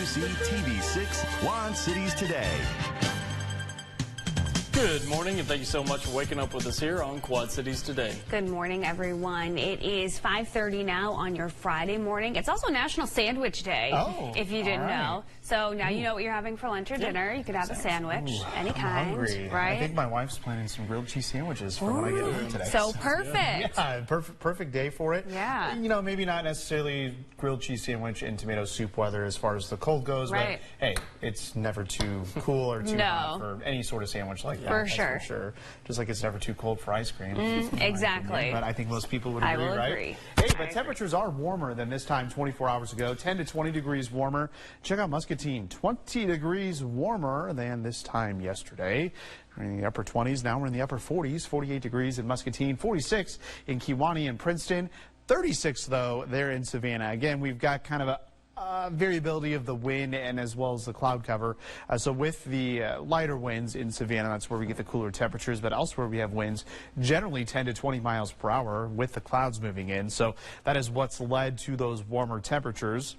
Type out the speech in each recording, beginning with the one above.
see TV6 Quad Cities Today. Good morning, and thank you so much for waking up with us here on Quad Cities Today. Good morning, everyone. It is 5:30 now on your Friday morning. It's also National Sandwich Day, if you didn't know. So now you know what you're having for lunch or dinner. You could have a sandwich, any kind, hungry. right? I think my wife's planning some grilled cheese sandwiches for when I get home today. So perfect. Yeah, perfect day for it. Yeah. You know, maybe not necessarily grilled cheese sandwich in tomato soup weather as far as the cold goes, but hey, it's never too cool or too hot for any sort of sandwich like that. For sure. For sure. Just like it's never too cold for ice cream. Exactly. But I think most people would agree, I will right? agree. Hey, but temperatures are warmer than this time 24 hours ago. 10 to 20 degrees warmer. Check out Muscatine. 20 degrees warmer than this time yesterday. We're in the upper 20s. Now we're in the upper 40s. 48 degrees in Muscatine. 46 in Kewanee and Princeton. 36, though, there in Savannah. Again, we've got kind of a variability of the wind and as well as the cloud cover. So with the lighter winds in Savannah, that's where we get the cooler temperatures, but elsewhere we have winds generally 10 to 20 miles per hour with the clouds moving in. So that is what's led to those warmer temperatures.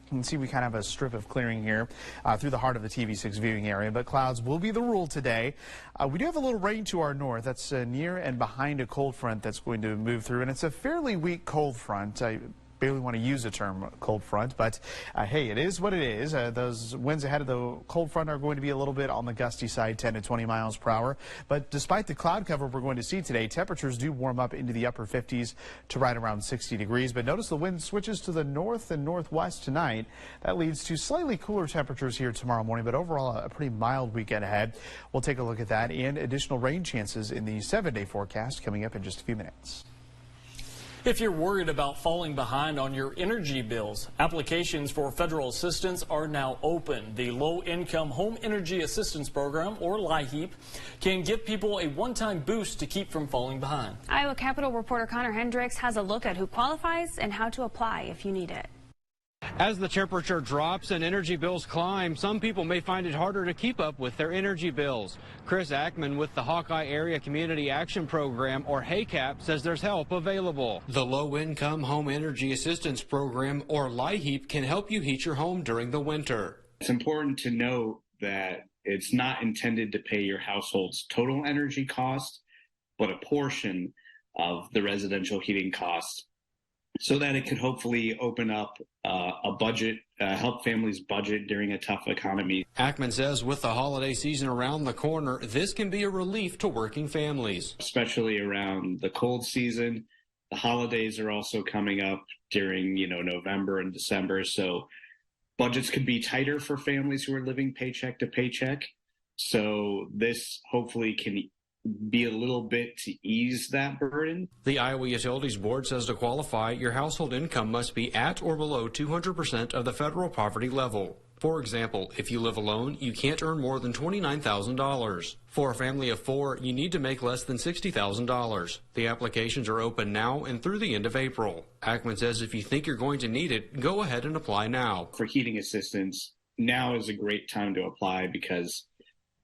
You can see we kind of have a strip of clearing here through the heart of the TV6 viewing area, but clouds will be the rule today. We do have a little rain to our north. That's near and behind a cold front that's going to move through, and it's a fairly weak cold front. I barely want to use the term cold front, but hey, it is what it is. Those winds ahead of the cold front are going to be a little bit on the gusty side, 10 to 20 miles per hour. But despite the cloud cover we're going to see today, temperatures do warm up into the upper 50s to right around 60 degrees. But notice the wind switches to the north and northwest tonight. That leads to slightly cooler temperatures here tomorrow morning, but overall a pretty mild weekend ahead. We'll take a look at that and additional rain chances in the 7-day forecast coming up in just a few minutes. If you're worried about falling behind on your energy bills, applications for federal assistance are now open. The Low-Income Home Energy Assistance Program, or LIHEAP, can give people a one-time boost to keep from falling behind. Iowa Capitol reporter Connor Hendricks has a look at who qualifies and how to apply if you need it. As the temperature drops and energy bills climb, some people may find it harder to keep up with their energy bills. Chris Ackman with the Hawkeye Area Community Action Program, or HACAP, says there's help available. The Low-Income Home Energy Assistance Program, or LIHEAP, can help you heat your home during the winter. It's important to note that it's not intended to pay your household's total energy cost, but a portion of the residential heating cost, so that it could hopefully open up a budget, help families budget during a tough economy. Ackman says with the holiday season around the corner, this can be a relief to working families. Especially around the cold season. The holidays are also coming up during, November and December, so budgets could be tighter for families who are living paycheck to paycheck. So this hopefully can be a little bit to ease that burden. The Iowa Utilities Board says to qualify, your household income must be at or below 200% of the federal poverty level. For example, if you live alone, you can't earn more than $29,000. For a family of 4, you need to make less than $60,000. The applications are open now and through the end of April. Ackman says if you think you're going to need it, go ahead and apply now. For heating assistance, now is a great time to apply because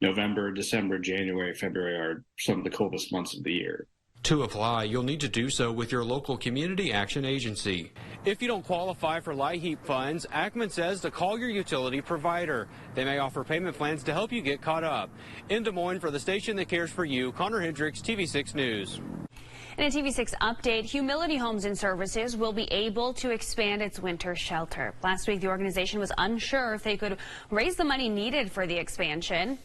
November, December, January, February are some of the coldest months of the year. To apply, you'll need to do so with your local community action agency. If you don't qualify for LIHEAP funds, Ackman says to call your utility provider. They may offer payment plans to help you get caught up. In Des Moines, for the station that cares for you, Connor Hendricks, TV6 News. In a TV6 update, Humility Homes and Services will be able to expand its winter shelter. Last week, the organization was unsure if they could raise the money needed for the expansion.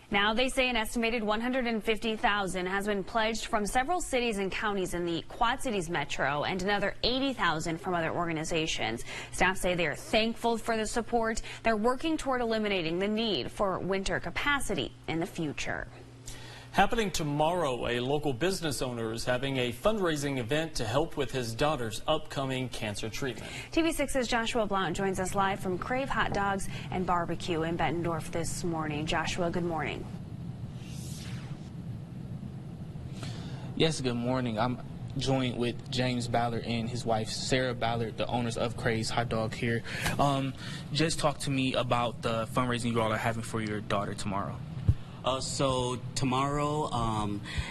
Now they say an estimated $150,000 has been pledged from several cities and counties in the Quad Cities Metro and another $80,000 from other organizations. Staff say they are thankful for the support. They're working toward eliminating the need for winter capacity in the future. Happening tomorrow, a local business owner is having a fundraising event to help with his daughter's upcoming cancer treatment. TV6's Joshua Blount joins us live from Crave Hot Dogs and Barbecue in Bettendorf this morning. Joshua, good morning. Yes, good morning. I'm joined with James Ballard and his wife Sarah Ballard, the owners of Crave's Hot Dog here. Just talk to me about the fundraising you all are having for your daughter tomorrow. So tomorrow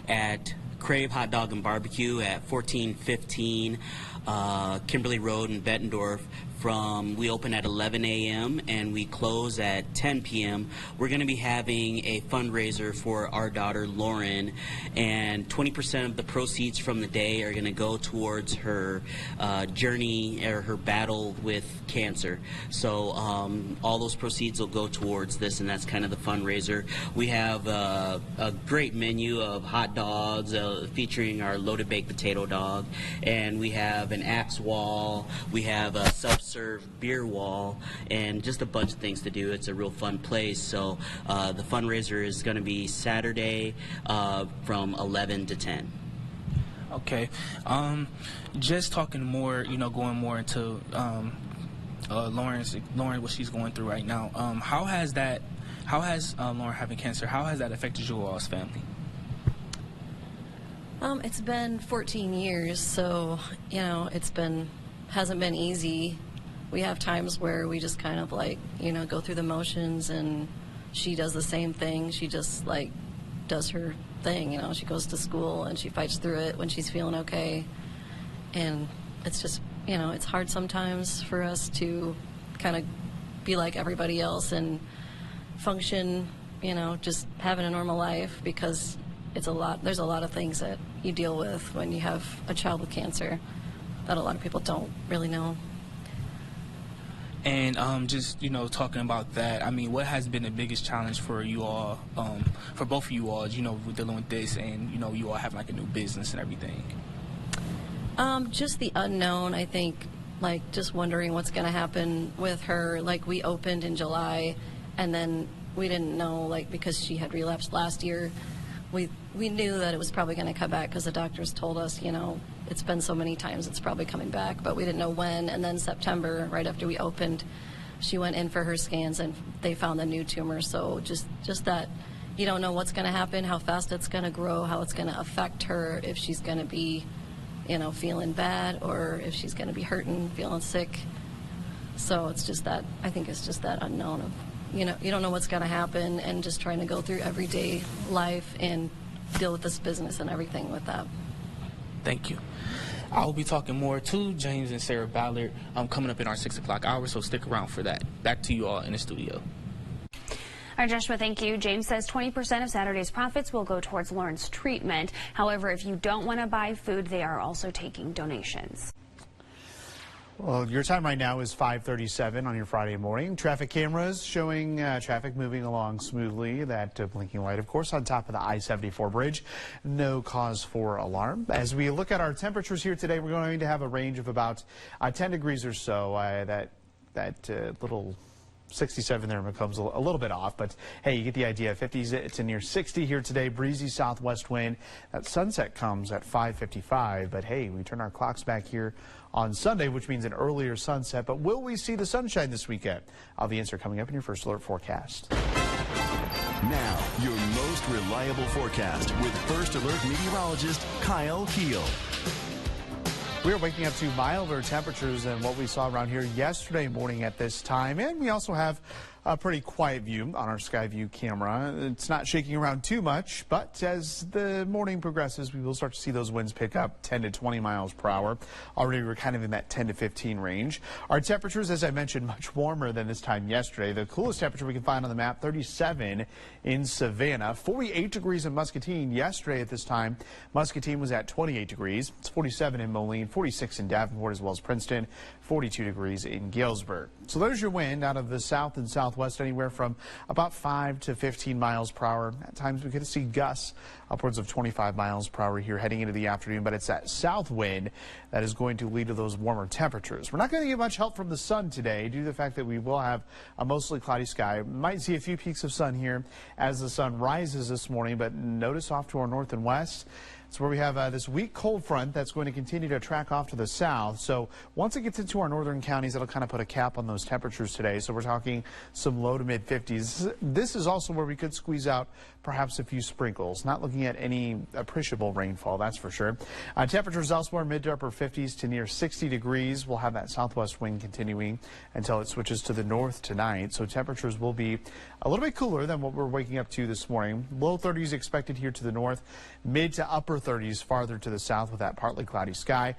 at Crave Hot Dog and Barbecue at 1415 Kimberly Road in Bettendorf we open at 11 a.m. and we close at 10 p.m. We're going to be having a fundraiser for our daughter Lauren, and 20% of the proceeds from the day are going to go towards her journey or her battle with cancer. So all those proceeds will go towards this, and that's kind of the fundraiser. We have a great menu of hot dogs featuring our loaded baked potato dog, and we have an axe wall, we have a self-serve beer wall, and just a bunch of things to do. It's a real fun place. So the fundraiser is going to be Saturday from 11 to 10. Okay. Just talking more, going more into Lauren, what she's going through right now. How has Lauren having cancer, how has that affected you all's family? It's been 14 years, so, hasn't been easy. We have times where we just kind of go through the motions, and she does the same thing. She just does her thing, she goes to school and she fights through it when she's feeling okay. And it's just, it's hard sometimes for us to kind of be like everybody else and function, just having a normal life, because there's a lot of things that you deal with when you have a child with cancer that a lot of people don't really know. And just, talking about that, I mean, what has been the biggest challenge for you all, for both of you all, with dealing with this and, you all having a new business and everything? Just the unknown, I think, just wondering what's going to happen with her. We opened in July, and then we didn't know, because she had relapsed last year. We knew that it was probably going to come back because the doctors told us, it's been so many times, it's probably coming back, but we didn't know when. And then September, right after we opened, she went in for her scans and they found the new tumor. So just that you don't know what's going to happen, how fast it's going to grow, how it's going to affect her, if she's going to be, feeling bad, or if she's going to be hurting, feeling sick. So it's just that, I think it's just that unknown of, you don't know what's going to happen, and just trying to go through everyday life and deal with this business and everything with that. Thank you. I will be talking more to James and Sarah Ballard coming up in our 6 o'clock hour, so stick around for that. Back to you all in the studio. All right, Joshua, thank you. James says 20% of Saturday's profits will go towards Lauren's treatment. However, if you don't want to buy food, they are also taking donations. Well, your time right now is 5:37 on your Friday morning. Traffic cameras showing traffic moving along smoothly. That blinking light, of course, on top of the I-74 bridge. No cause for alarm. As we look at our temperatures here today, we're going to have a range of about 10 degrees or so. That little 67 there becomes a little bit off, but hey, you get the idea. 50s to near 60 here today. Breezy southwest wind. That sunset comes at 5:55, but hey, we turn our clocks back here on Sunday, which means an earlier sunset. But will we see the sunshine this weekend? I'll have the answer coming up in your First Alert forecast. Now, your most reliable forecast with First Alert meteorologist Kyle Keel. We are waking up to milder temperatures than what we saw around here yesterday morning at this time. And we also have a pretty quiet view on our sky view camera. It's not shaking around too much, but as the morning progresses, we will start to see those winds pick up 10 to 20 miles per hour. Already we're kind of in that 10 to 15 range. Our temperatures, as I mentioned, much warmer than this time yesterday. The coolest temperature we can find on the map, 37 in Savannah, 48 degrees in Muscatine. Yesterday at this time, Muscatine was at 28 degrees. It's 47 in Moline, 46 in Davenport, as well as Princeton, 42 degrees in Galesburg. So there's your wind out of the south and southwest, anywhere from about 5 to 15 miles per hour. At times we could see gusts upwards of 25 miles per hour here heading into the afternoon, but it's that south wind that is going to lead to those warmer temperatures. We're not going to get much help from the sun today due to the fact that we will have a mostly cloudy sky. Might see a few peaks of sun here as the sun rises this morning, but notice off to our north and west, it's where we have this weak cold front that's going to continue to track off to the south. So once it gets into our northern counties, it'll kind of put a cap on those temperatures today. So we're talking some low to mid 50s. This is also where we could squeeze out perhaps a few sprinkles. Not looking at any appreciable rainfall, that's for sure. Temperatures elsewhere mid to upper 50s to near 60 degrees. We'll have that southwest wind continuing until it switches to the north tonight. So temperatures will be a little bit cooler than what we're waking up to this morning. Low 30s expected here to the north, mid to upper 30s farther to the south with that partly cloudy sky.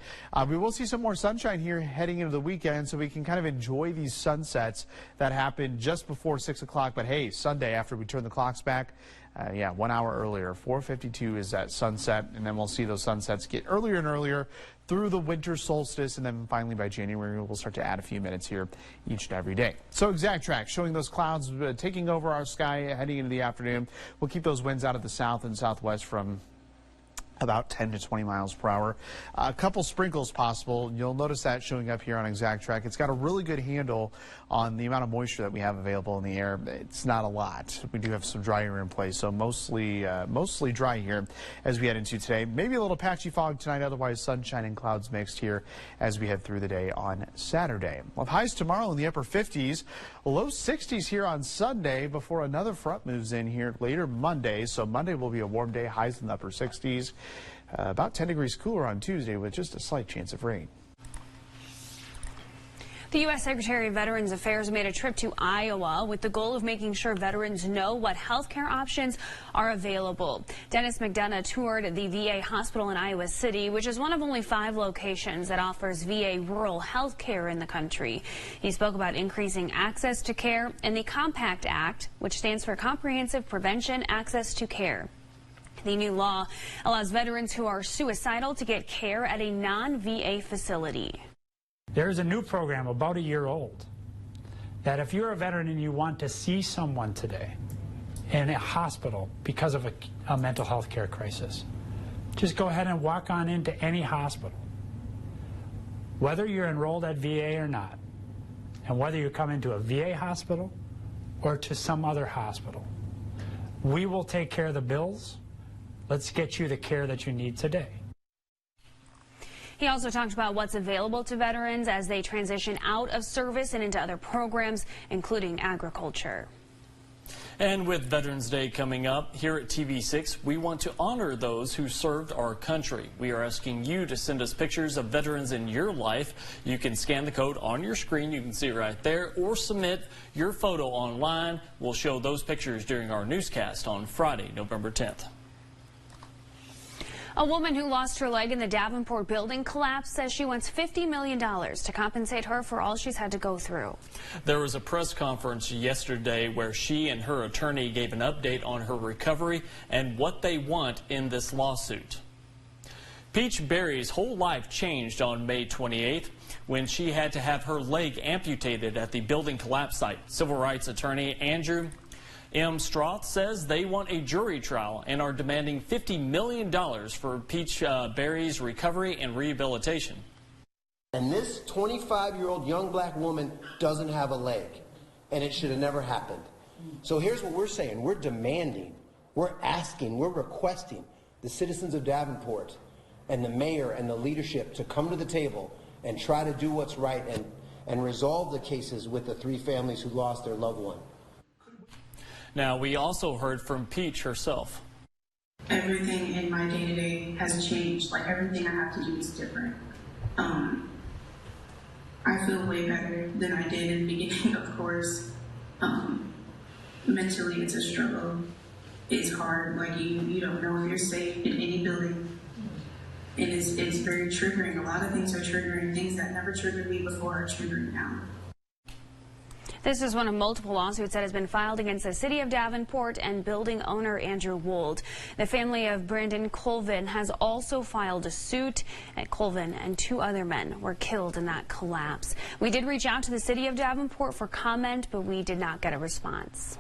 We will see some more sunshine here heading into the weekend, so we can kind of enjoy these sunsets that happen just before 6 o'clock. But hey, Sunday after we turn the clocks back, 1 hour earlier, 4:52 is that sunset, and then we'll see those sunsets get earlier and earlier through the winter solstice, and then finally by January we'll start to add a few minutes here each and every day. So Exact Track showing those clouds taking over our sky heading into the afternoon. We'll keep those winds out of the south and southwest from about 10 to 20 miles per hour. A couple sprinkles possible. You'll notice that showing up here on Exact Track. It's got a really good handle on the amount of moisture that we have available in the air. It's not a lot. We do have some dry air in place, so mostly dry here as we head into today. Maybe a little patchy fog tonight, otherwise sunshine and clouds mixed here as we head through the day on Saturday. We'll have highs tomorrow in the upper 50s, low 60s here on Sunday before another front moves in here later Monday. So Monday will be a warm day, highs in the upper 60s. About 10 degrees cooler on Tuesday with just a slight chance of rain. The U.S. Secretary of Veterans Affairs made a trip to Iowa with the goal of making sure veterans know what health care options are available. Dennis McDonough toured the VA hospital in Iowa City, which is one of only 5 locations that offers VA rural health care in the country. He spoke about increasing access to care and the COMPACT Act, which stands for Comprehensive Prevention Access to Care. The new law allows veterans who are suicidal to get care at a non-VA facility. There's a new program about a year old that if you're a veteran and you want to see someone today in a hospital because of a mental health care crisis, just go ahead and walk on into any hospital, whether you're enrolled at VA or not, and whether you come into a VA hospital or to some other hospital. We will take care of the bills. Let's get you the care that you need today. He also talked about what's available to veterans as they transition out of service and into other programs, including agriculture. And with Veterans Day coming up, here at TV6, we want to honor those who served our country. We are asking you to send us pictures of veterans in your life. You can scan the code on your screen. You can see it right there, or submit your photo online. We'll show those pictures during our newscast on Friday, November 10th. A woman who lost her leg in the Davenport building collapse says she wants $50 million to compensate her for all she's had to go through. There was a press conference yesterday where she and her attorney gave an update on her recovery and what they want in this lawsuit. Peach Berry's whole life changed on May 28th when she had to have her leg amputated at the building collapse site. Civil rights attorney Andrew M. Stroth says they want a jury trial and are demanding $50 million for Peach Berry's recovery and rehabilitation. And this 25-year-old young black woman doesn't have a leg, and it should have never happened. So here's what we're saying. We're demanding, we're asking, we're requesting the citizens of Davenport and the mayor and the leadership to come to the table and try to do what's right and resolve the cases with the 3 families who lost their loved one. Now, we also heard from Peach herself. Everything in my day-to-day has changed. Like, everything I have to do is different. I feel way better than I did in the beginning, of course. Mentally, it's a struggle. It's hard. Like, you don't know if you're safe in any building. And it's very triggering. A lot of things are triggering. Things that never triggered me before are triggering now. This is one of multiple lawsuits that has been filed against the city of Davenport and building owner Andrew Wold. The family of Brandon Colvin has also filed a suit. Colvin and 2 other men were killed in that collapse. We did reach out to the city of Davenport for comment, but we did not get a response.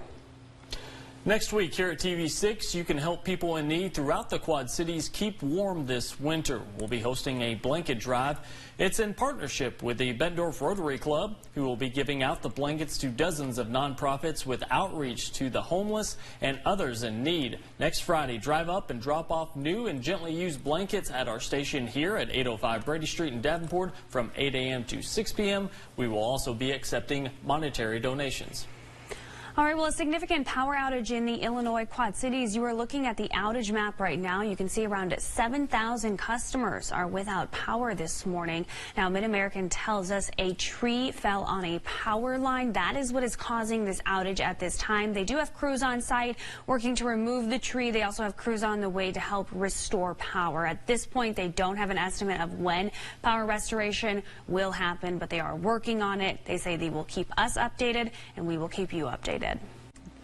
Next week here at TV6, you can help people in need throughout the Quad Cities keep warm this winter. We'll be hosting a blanket drive. It's in partnership with the Bettendorf Rotary Club, who will be giving out the blankets to dozens of nonprofits with outreach to the homeless and others in need. Next Friday, drive up and drop off new and gently used blankets at our station here at 805 Brady Street in Davenport from 8 a.m. to 6 p.m. We will also be accepting monetary donations. All right, well, a significant power outage in the Illinois Quad Cities. You are looking at the outage map right now. You can see around 7,000 customers are without power this morning. Now, Mid-American tells us a tree fell on a power line. That is what is causing this outage at this time. They do have crews on site working to remove the tree. They also have crews on the way to help restore power. At this point, they don't have an estimate of when power restoration will happen, but they are working on it. They say they will keep us updated, and we will keep you updated.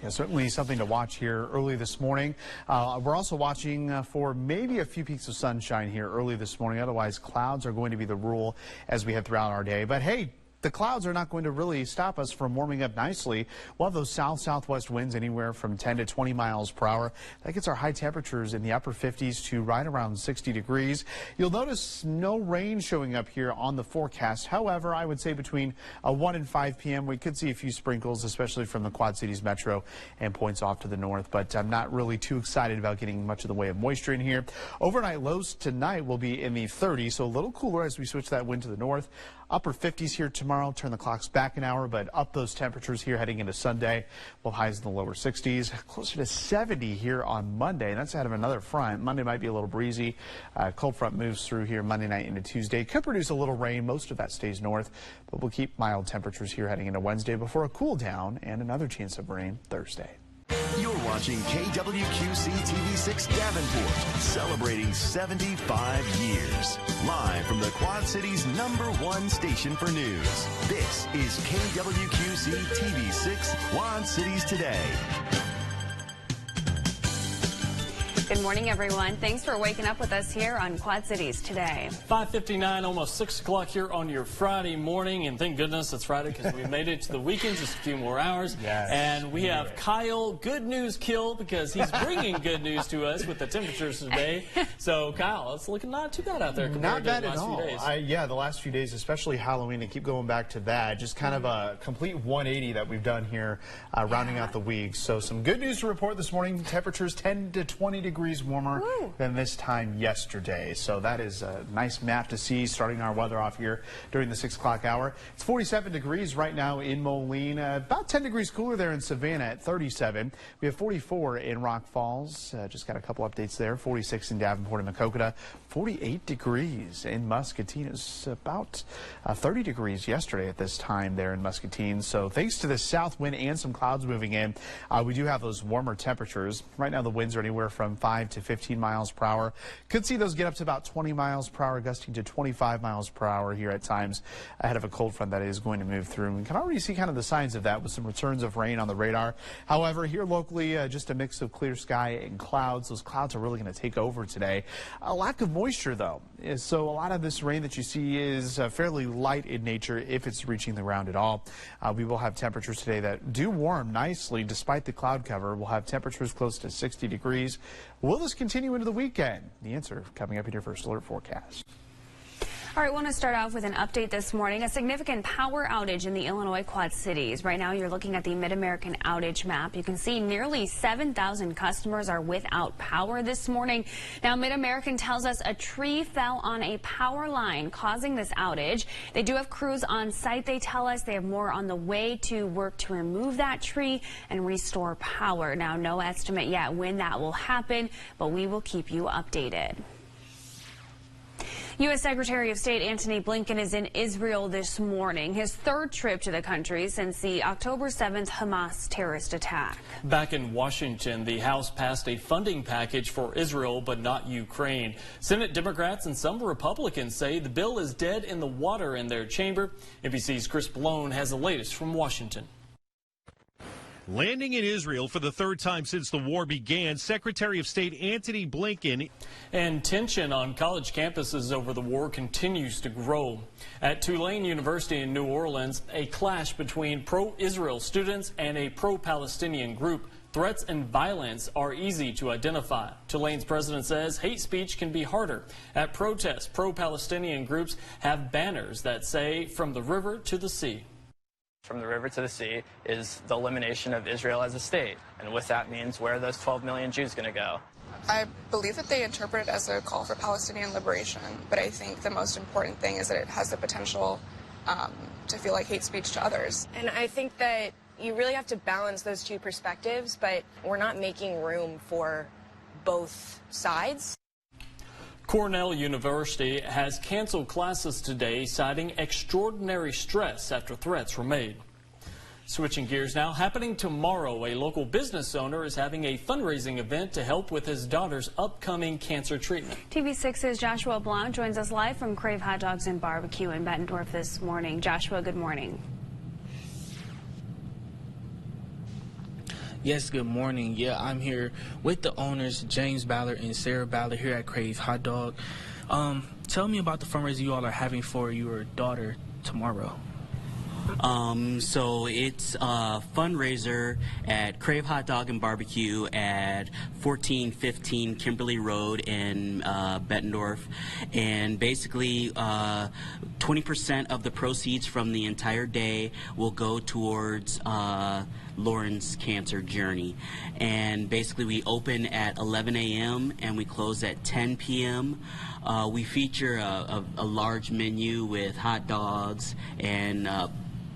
Yeah, certainly something to watch here early this morning. We're also watching for maybe a few peaks of sunshine here early this morning. Otherwise, clouds are going to be the rule as we head throughout our day. But hey, the clouds are not going to really stop us from warming up nicely. We'll have those south-southwest winds anywhere from 10 to 20 miles per hour. That gets our high temperatures in the upper 50s to right around 60 degrees. You'll notice no rain showing up here on the forecast. However, I would say between 1 and 5 p.m. we could see a few sprinkles, especially from the Quad Cities metro and points off to the north. But I'm not really too excited about getting much of the way of moisture in here. Overnight lows tonight will be in the 30s, so a little cooler as we switch that wind to the north. Upper 50s here tomorrow. Turn the clocks back an hour, but up those temperatures here heading into Sunday. Well, highs in the lower 60s, closer to 70 here on Monday. And that's out of another front. Monday might be a little breezy. Cold front moves through here Monday night into Tuesday. Could produce a little rain. Most of that stays north, but we'll keep mild temperatures here heading into Wednesday before a cool down and another chance of rain Thursday. You're watching KWQC TV6 Davenport, celebrating 75 years. Live from the Quad Cities' #1 station for news. This is KWQC TV6 Quad Cities Today. Good morning, everyone. Thanks for waking up with us here on Quad Cities Today. 5:59, almost 6 o'clock here on your Friday morning. And thank goodness it's Friday because we made it to the weekend, just a few more hours. Yes, and we have Kyle, good news kill, because he's bringing good news to us with the temperatures today. So, Kyle, it's looking not too bad out there compared to the last few days. Yeah, the last few days, especially Halloween, and keep going back to that. Just kind of a complete 180 that we've done here, rounding out the week. So some good news to report this morning. Temperatures 10 to 20 degrees warmer than this time yesterday. So that is a nice map to see, starting our weather off here during the 6 o'clock hour. It's 47 degrees right now in Moline, about 10 degrees cooler there in Savannah at 37. We have 44 in Rock Falls. Just got a couple updates there. 46 in Davenport and Maquoketa. 48 degrees in Muscatine. It was about 30 degrees yesterday at this time there in Muscatine. So thanks to the south wind and some clouds moving in, we do have those warmer temperatures. Right now the winds are anywhere from 5 to 15 miles per hour. Could see those get up to about 20 miles per hour, gusting to 25 miles per hour here at times ahead of a cold front that is going to move through. We can already see kind of the signs of that with some returns of rain on the radar. However, here locally, just a mix of clear sky and clouds. Those clouds are really going to take over today. A lack of moisture, though. So a lot of this rain that you see is fairly light in nature if it's reaching the ground at all. We will have temperatures today that do warm nicely despite the cloud cover. We'll have temperatures close to 60 degrees. Will this continue into the weekend? The answer coming up in your First Alert forecast. All right, we want to start off with an update this morning. A significant power outage in the Illinois Quad Cities. Right now, you're looking at the Mid-American outage map. You can see nearly 7,000 customers are without power this morning. Now, Mid-American tells us a tree fell on a power line, causing this outage. They do have crews on site, they tell us. They have more on the way to work to remove that tree and restore power. Now, no estimate yet when that will happen, but we will keep you updated. U.S. Secretary of State Antony Blinken is in Israel this morning, his third trip to the country since the October 7th Hamas terrorist attack. Back in Washington, the House passed a funding package for Israel, but not Ukraine. Senate Democrats and some Republicans say the bill is dead in the water in their chamber. NBC's Chris Blown has the latest from Washington. Landing in Israel for the third time since the war began, Secretary of State Antony Blinken. And tension on college campuses over the war continues to grow. At Tulane University in New Orleans, a clash between pro-Israel students and a pro-Palestinian group. Threats and violence are easy to identify. Tulane's president says hate speech can be harder. At protests, pro-Palestinian groups have banners that say, "From the river to the sea." From the river to the sea is the elimination of Israel as a state. And what that means, where are those 12 million Jews going to go? I believe that they interpret it as a call for Palestinian liberation, but I think the most important thing is that it has the potential to feel like hate speech to others. And I think that You really have to balance those two perspectives, but we're not making room for both sides. Cornell University has canceled classes today, citing extraordinary stress after threats were made. Switching gears now, happening tomorrow, a local business owner is having a fundraising event to help with his daughter's upcoming cancer treatment. TV6's Joshua Blount joins us live from Crave Hot Dogs and Barbecue in Bettendorf this morning. Joshua, good morning. Yes, good morning. Yeah, I'm here with the owners, James Ballard and Sarah Ballard, here at Crave Hot Dog. Tell me about the fundraiser you all are having for your daughter tomorrow. So it's a fundraiser at Crave Hot Dog and Barbecue at 1415 Kimberly Road in Bettendorf, and basically 20% of the proceeds from the entire day will go towards Lauren's cancer journey. And basically we open at 11 a.m. and we close at 10 p.m. We feature a large menu with hot dogs and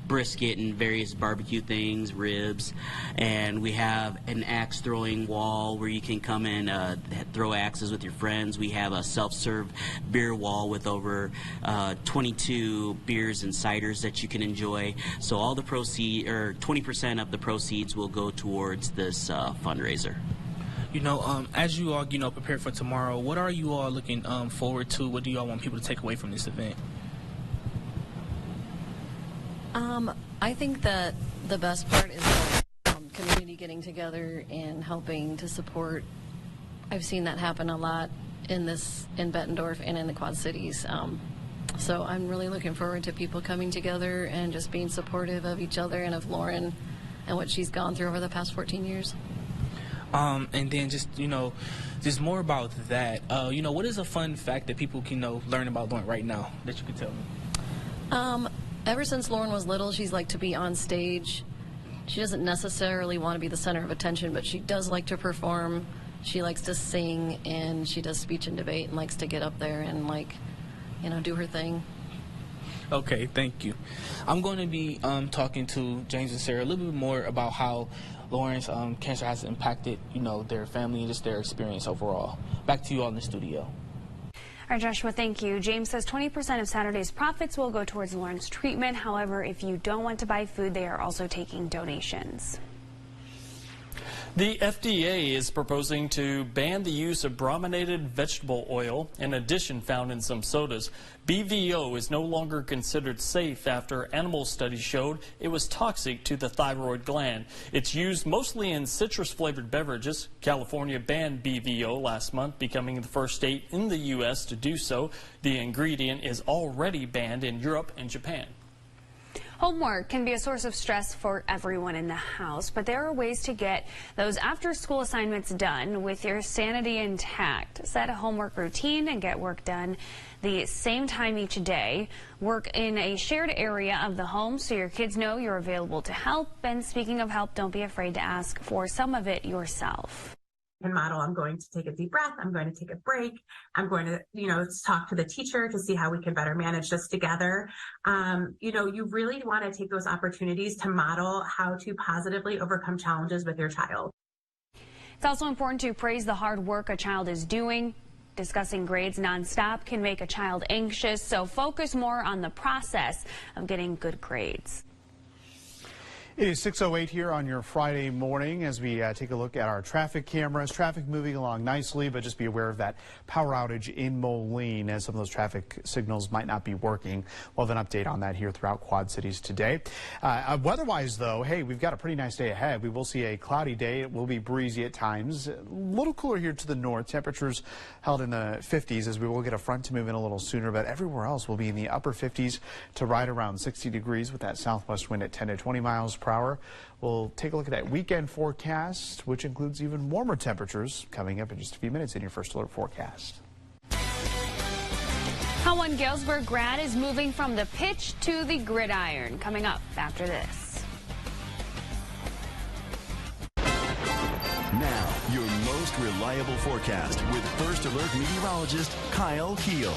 brisket and various barbecue things, ribs, and we have an axe throwing wall where you can come and throw axes with your friends. We have a self-serve beer wall with over 22 beers and ciders that you can enjoy. So all the proceeds, or 20% of the proceeds, will go towards this fundraiser. You know, as you all, prepare for tomorrow, what are you all looking forward to? What do you all want people to take away from this event? I think that the best part is the community getting together and helping to support. I've seen that happen a lot in Bettendorf and in the Quad Cities. So I'm really looking forward to people coming together and just being supportive of each other and of Lauren and what she's gone through over the past 14 years. And then just more about that. What is a fun fact that people can learn about Lauren right now that you could tell me? Ever since Lauren was little, she's liked to be on stage. She doesn't necessarily want to be the center of attention, but she does like to perform. She likes to sing, and she does speech and debate and likes to get up there and, do her thing. Okay, thank you. I'm going to be talking to James and Sarah a little bit more about how Lauren's cancer has impacted, their family and just their experience overall. Back to you all in the studio. All right, Joshua, thank you. James says 20% of Saturday's profits will go towards Lauren's treatment. However, if you don't want to buy food, they are also taking donations. The FDA is proposing to ban the use of brominated vegetable oil, in addition found in some sodas. BVO is no longer considered safe after animal studies showed it was toxic to the thyroid gland. It's used mostly in citrus-flavored beverages. California banned BVO last month, becoming the first state in the U.S. to do so. The ingredient is already banned in Europe and Japan. Homework can be a source of stress for everyone in the house, but there are ways to get those after-school assignments done with your sanity intact. Set a homework routine and get work done the same time each day. Work in a shared area of the home so your kids know you're available to help. And speaking of help, don't be afraid to ask for some of it yourself. And model, I'm going to take a deep breath, I'm going to take a break, I'm going to, talk to the teacher to see how we can better manage this together. You really want to take those opportunities to model how to positively overcome challenges with your child. It's also important to praise the hard work a child is doing. Discussing grades nonstop can make a child anxious, so focus more on the process of getting good grades. It is 6:08 here on your Friday morning as we take a look at our traffic cameras. Traffic moving along nicely, but just be aware of that power outage in Moline as some of those traffic signals might not be working. We'll have an update on that here throughout Quad Cities today. Weather-wise, though, hey, we've got a pretty nice day ahead. We will see a cloudy day. It will be breezy at times. A little cooler here to the north. Temperatures held in the 50s as we will get a front to move in a little sooner, but everywhere else will be in the upper 50s to right around 60 degrees with that southwest wind at 10 to 20 miles per hour. We'll take a look at that weekend forecast, which includes even warmer temperatures coming up in just a few minutes in your first alert forecast. How one Galesburg grad is moving from the pitch to the gridiron. Coming up after this. Now, your most reliable forecast with First Alert meteorologist Kyle Keel.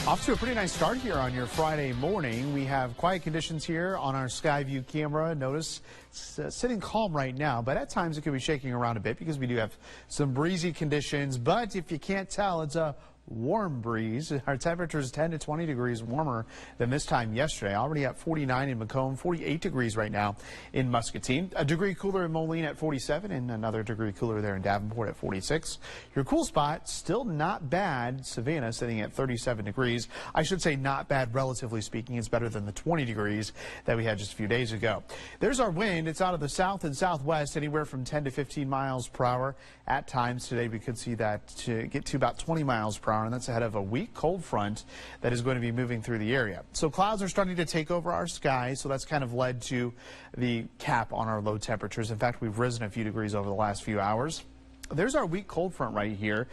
Off to a pretty nice start here on your Friday morning. We have quiet conditions here on our Skyview camera. Notice it's sitting calm right now, but at times it could be shaking around a bit because we do have some breezy conditions. But if you can't tell, it's a warm breeze. Our temperature is 10 to 20 degrees warmer than this time yesterday. Already at 49 in Macomb, 48 degrees right now in Muscatine. A degree cooler in Moline at 47 and another degree cooler there in Davenport at 46. Your cool spot, still not bad. Savannah sitting at 37 degrees. I should say not bad, relatively speaking. It's better than the 20 degrees that we had just a few days ago. There's our wind. It's out of the south and southwest, anywhere from 10 to 15 miles per hour. At times today, we could see that to get to about 20 miles per hour, and that's ahead of a weak cold front that is going to be moving through the area. So clouds are starting to take over our sky, so that's kind of led to the cap on our low temperatures. In fact, we've risen a few degrees over the last few hours. There's our weak cold front right here.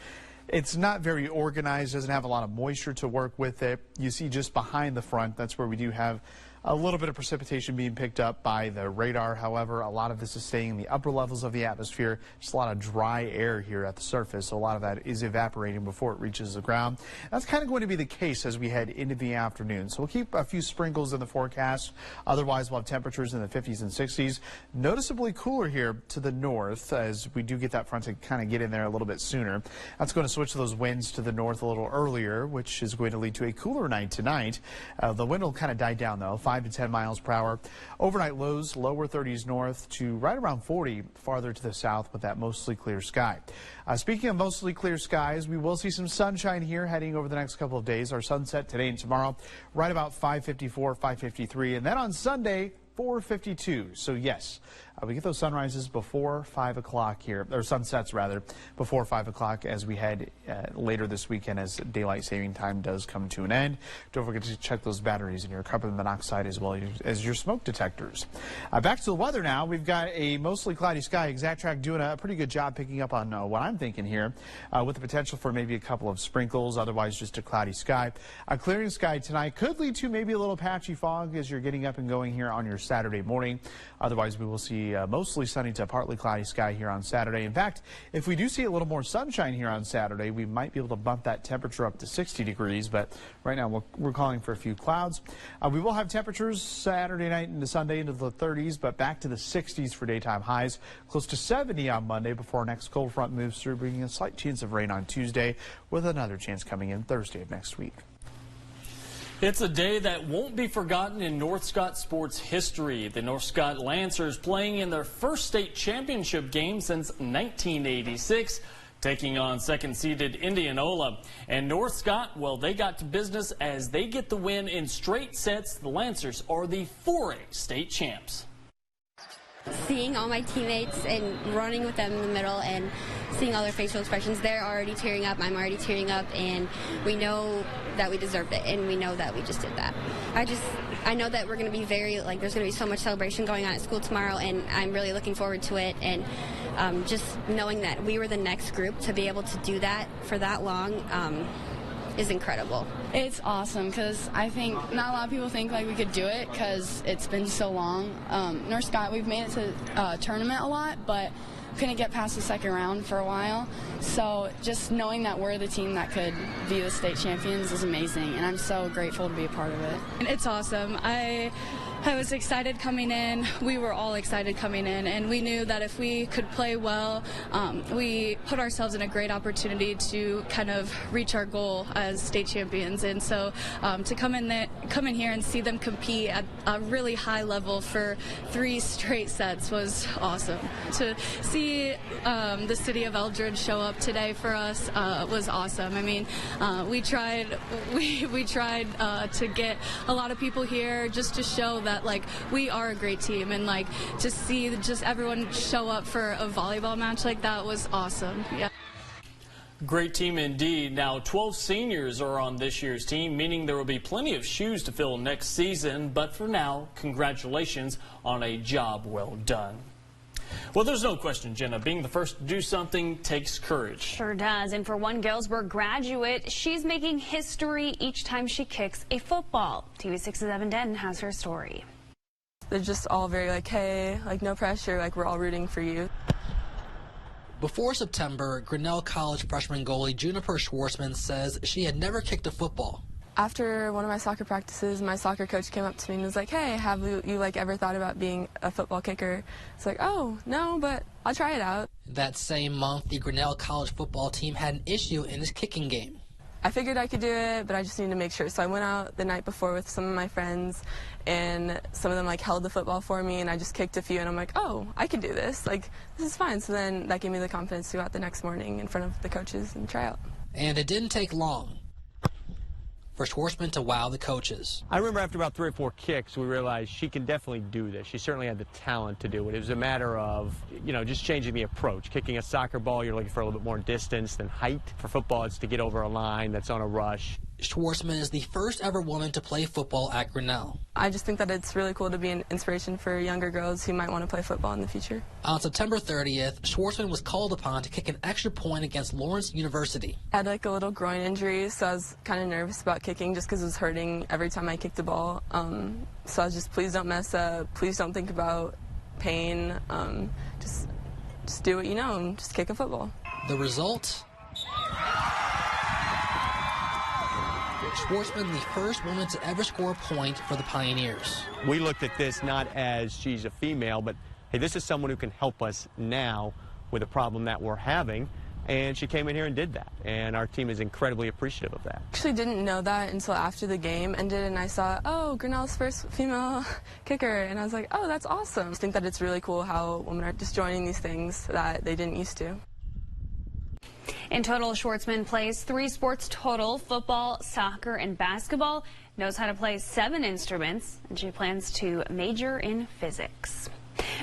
It's not very organized, doesn't have a lot of moisture to work with it. You see just behind the front, that's where we do have a little bit of precipitation being picked up by the radar. However, a lot of this is staying in the upper levels of the atmosphere. Just a lot of dry air here at the surface, so a lot of that is evaporating before it reaches the ground. That's kind of going to be the case as we head into the afternoon. So we'll keep a few sprinkles in the forecast. Otherwise, we'll have temperatures in the 50s and 60s. Noticeably cooler here to the north as we do get that front to kind of get in there a little bit sooner. That's going to switch those winds to the north a little earlier, which is going to lead to a cooler night tonight. The wind will kind of die down, though. 5 to 10 miles per hour. Overnight lows, lower 30s north to right around 40 farther to the south with that mostly clear sky. Speaking of mostly clear skies, we will see some sunshine here heading over the next couple of days. Our sunset today and tomorrow right about 5:54, 5:53, and then on Sunday 4:52. So yes, we get those sunrises before 5 o'clock here, or sunsets rather, before 5 o'clock as we head later this weekend as daylight saving time does come to an end. Don't forget to check those batteries in your carbon monoxide as well as your smoke detectors. Back to the weather now. We've got a mostly cloudy sky. ExactTrack doing a pretty good job picking up on what I'm thinking here with the potential for maybe a couple of sprinkles, otherwise just a cloudy sky. A clearing sky tonight could lead to maybe a little patchy fog as you're getting up and going here on your Saturday morning. Otherwise, we will see mostly sunny to partly cloudy sky here on Saturday. In fact, if we do see a little more sunshine here on Saturday, we might be able to bump that temperature up to 60 degrees. But right now, we're calling for a few clouds. We will have temperatures Saturday night into Sunday into the 30s, but back to the 60s for daytime highs. Close to 70 on Monday before our next cold front moves through, bringing a slight chance of rain on Tuesday, with another chance coming in Thursday of next week. It's a day that won't be forgotten in North Scott sports history. The North Scott Lancers playing in their first state championship game since 1986, taking on second-seeded Indianola. And North Scott, well, they got to business as they get the win in straight sets. The Lancers are the 4A state champs. Seeing all my teammates and running with them in the middle and seeing all their facial expressions, they're already tearing up, I'm already tearing up, and we know that we deserved it, and we know that we just did that. I know that we're going to be there's going to be so much celebration going on at school tomorrow, and I'm really looking forward to it, and just knowing that we were the next group to be able to do that for that long is incredible. It's awesome because I think not a lot of people think we could do it because it's been so long. North Scott, we've made it to tournament a lot, but couldn't get past the second round for a while. So just knowing that we're the team that could be the state champions is amazing, and I'm so grateful to be a part of it. It's awesome. I was excited coming in. We were all excited coming in, and we knew that if we could play well, we put ourselves in a great opportunity to kind of reach our goal as state champions. And so to come in here and see them compete at a really high level for 3 straight sets was awesome. To see the city of Eldridge show up today for us was awesome. I mean, we tried to get a lot of people here just to show that we are a great team, and to see just everyone show up for a volleyball match like that was awesome. Yeah. Great team indeed. Now 12 seniors are on this year's team, meaning there will be plenty of shoes to fill next season. But for now, congratulations on a job well done. Well, there's no question, Jenna, being the first to do something takes courage. Sure does. And for one Galesburg graduate, she's making history each time she kicks a football. TV6's Evan Denton has her story. They're just all very hey, no pressure, we're all rooting for you. Before September, Grinnell College freshman goalie Juniper Schwartzman says she had never kicked a football. After one of my soccer practices, my soccer coach came up to me and was like, hey, have you like ever thought about being a football kicker? It's like, oh, no, but I'll try it out. That same month, the Grinnell College football team had an issue in his kicking game. I figured I could do it, but I just needed to make sure. So I went out the night before with some of my friends, and some of them like held the football for me, and I just kicked a few, and I'm like, oh, I can do this. Like, this is fine. So then that gave me the confidence to go out the next morning in front of the coaches and try out. And it didn't take long for Schwartzman to wow the coaches. I remember after about 3 or 4 kicks, we realized she can definitely do this. She certainly had the talent to do it. It was a matter of, just changing the approach. Kicking a soccer ball, you're looking for a little bit more distance than height. For football, it's to get over a line that's on a rush. Schwartzman is the first ever woman to play football at Grinnell. I just think that it's really cool to be an inspiration for younger girls who might want to play football in the future. On September 30th, Schwartzman was called upon to kick an extra point against Lawrence University. I had like a little groin injury, so I was kind of nervous about kicking just because it was hurting every time I kicked the ball. So I was just, please don't mess up, please don't think about pain, just do what you know and just kick a football. The result? Schwartzman, the first woman to ever score a point for the Pioneers. We looked at this not as she's a female, but hey, this is someone who can help us now with a problem that we're having. And she came in here and did that, and our team is incredibly appreciative of that. I actually didn't know that until after the game ended, and I saw, oh, Grinnell's first female kicker, and I was like, oh, that's awesome. I think that it's really cool how women are just joining these things that they didn't used to. In total, Schwartzman plays 3 sports total: football, soccer, and basketball. Knows how to play 7 instruments, and she plans to major in physics.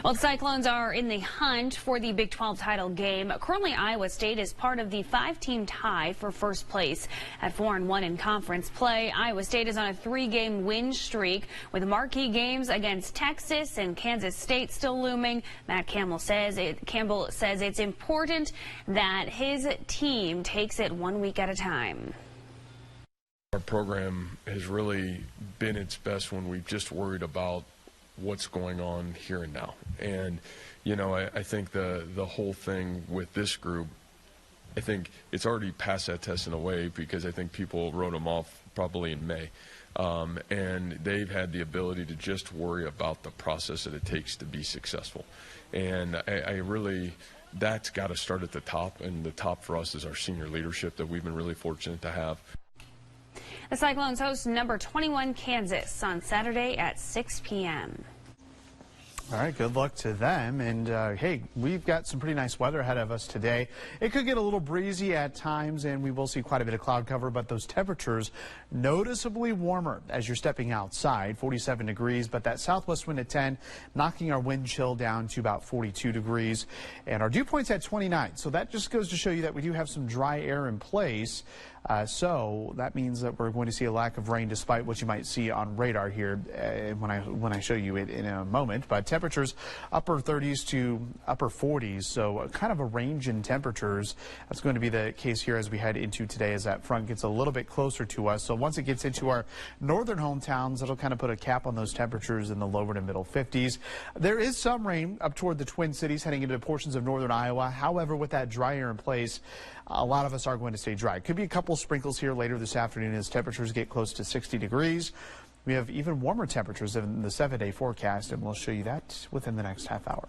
Well, the Cyclones are in the hunt for the Big 12 title game. Currently, Iowa State is part of the 5-team tie for first place at 4-1 in conference play. Iowa State is on a 3-game win streak with marquee games against Texas and Kansas State still looming. Matt Campbell says it's important that his team takes it 1 week at a time. Our program has really been its best when we've just worried about what's going on here and now. And, I think the whole thing with this group, I think it's already passed that test in a way, because I think people wrote them off probably in May. And they've had the ability to just worry about the process that it takes to be successful. And I really, that's got to start at the top, and the top for us is our senior leadership that we've been really fortunate to have. The Cyclones host number 21 Kansas on Saturday at 6 p.m. All right, good luck to them. And hey, we've got some pretty nice weather ahead of us today. It could get a little breezy at times, and we will see quite a bit of cloud cover, but those temperatures noticeably warmer as you're stepping outside. 47 degrees, but that southwest wind at 10, knocking our wind chill down to about 42 degrees. And our dew point's at 29. So that just goes to show you that we do have some dry air in place. So that means that we're going to see a lack of rain, despite what you might see on radar here when I show you it in a moment. But temperatures upper 30s to upper 40s, so kind of a range in temperatures. That's going to be the case here as we head into today, as that front gets a little bit closer to us. So once it gets into our northern hometowns, it'll kind of put a cap on those temperatures in the lower to middle 50s. There is some rain up toward the Twin Cities heading into portions of northern Iowa. However, with that dry air in place, a lot of us are going to stay dry. Could be a couple sprinkles here later this afternoon as temperatures get close to 60 degrees. We have even warmer temperatures in the 7-day forecast, and we'll show you that within the next half hour.